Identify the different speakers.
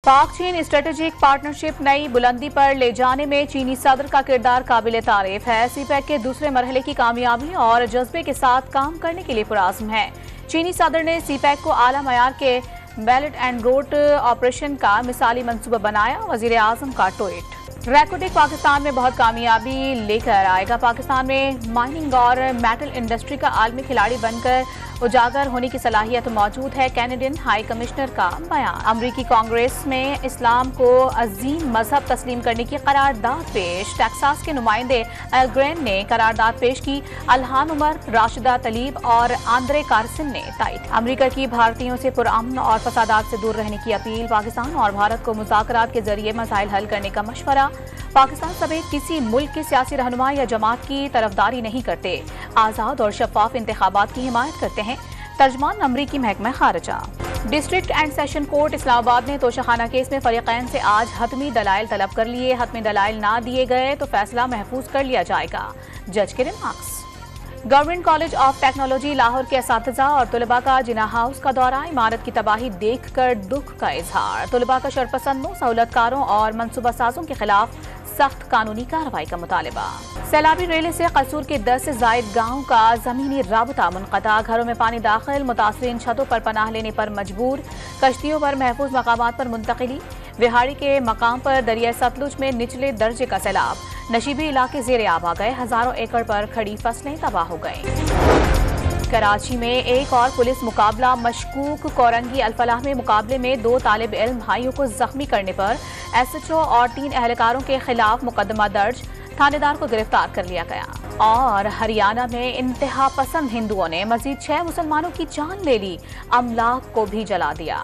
Speaker 1: पाक चीन strategic partnership नई बुलंदी पर ले जाने में चीनी सदर का किरदार काबिल तारीफ है। सीपैक के दूसरे मरहले की कामयाबी और जज्बे के साथ काम करने के लिए पुरआज़्म है। चीनी सदर ने सीपैक को आला मयार के बेल्ट एंड रोड ऑपरेशन का मिसाली मंसूबा बनाया। वजीर आजम का ट्वीट। रैकोटेक पाकिस्तान में बहुत कामयाबी लेकर आएगा। पाकिस्तान में माइनिंग और मेटल इंडस्ट्री का आलमी खिलाड़ी बनकर उजागर होने की सलाहियत मौजूद है। कैनेडियन हाई कमिश्नर का बयान। अमरीकी कांग्रेस में इस्लाम को अजीम मजहब तस्लीम करने की करारदाद पेश। टेक्सास के नुमाइंदे एल ग्रेन ने करारदाद पेश की। अल्हान उमर, राशिदा तलीब और आंद्रे कार्सन ने तायद। अमरीका की भारतीयों से पुरअमन और फसादात से दूर रहने की अपील। पाकिस्तान और भारत को मुज़ाकरात के जरिए मसाइल हल करने का मशवरा। पाकिस्तान समेत किसी मुल्क के सियासी रहनुमा या जमात की तरफदारी नहीं करते। आज़ाद और शफाफ इंतखाबात की हिमायत करते हैं। तर्जमान अमरीकी महकमा खारजा। District and session court Islamabad ने तोशाखाना केस में फरीकैन से आज हतमी दलाइल तलब कर लिए। हतमी दलाइल ना दिए गए तो फैसला महफूज कर लिया जाएगा। जज के remarks. Government college of technology Lahore के असातिज़ा और तलबा का जिना हाउस का दौरा। इमारत की तबाही देखकर दुख का इजहार। तलबा का शरपसंदों, सहूलतकारों और मनसूबा साजों के खिलाफ सख्त कानूनी कार्रवाई का मुतालबा। सैलाबी रेले से कसूर के 10 से जायद गाँव का जमीनी राबता मुनक़ता। घरों में पानी दाखिल। मुतासरीन छतों पर पनाह लेने पर मजबूर। कश्तियों पर महफूज मकामात पर मुंतकिली। विहाड़ी के मकाम पर दरिया सतलुज में निचले दर्जे का सैलाब। नशीबी इलाके ज़ेरे आब आ गए। हजारों एकड़ पर खड़ी फसलें तबाह हो गई। कराची में एक और पुलिस मुकाबला। मशकूक कोरंगी अलफलाह में मुकाबले में 2 तालिब इल्म भाइयों को जख्मी करने पर SHO और 3 एहलकारों के खिलाफ मुकदमा दर्ज। थानेदार को गिरफ्तार कर लिया गया। और हरियाणा में इंतहा पसंद हिंदुओं ने मजीद 6 मुसलमानों की जान ले ली। अमलाक को भी जला दिया।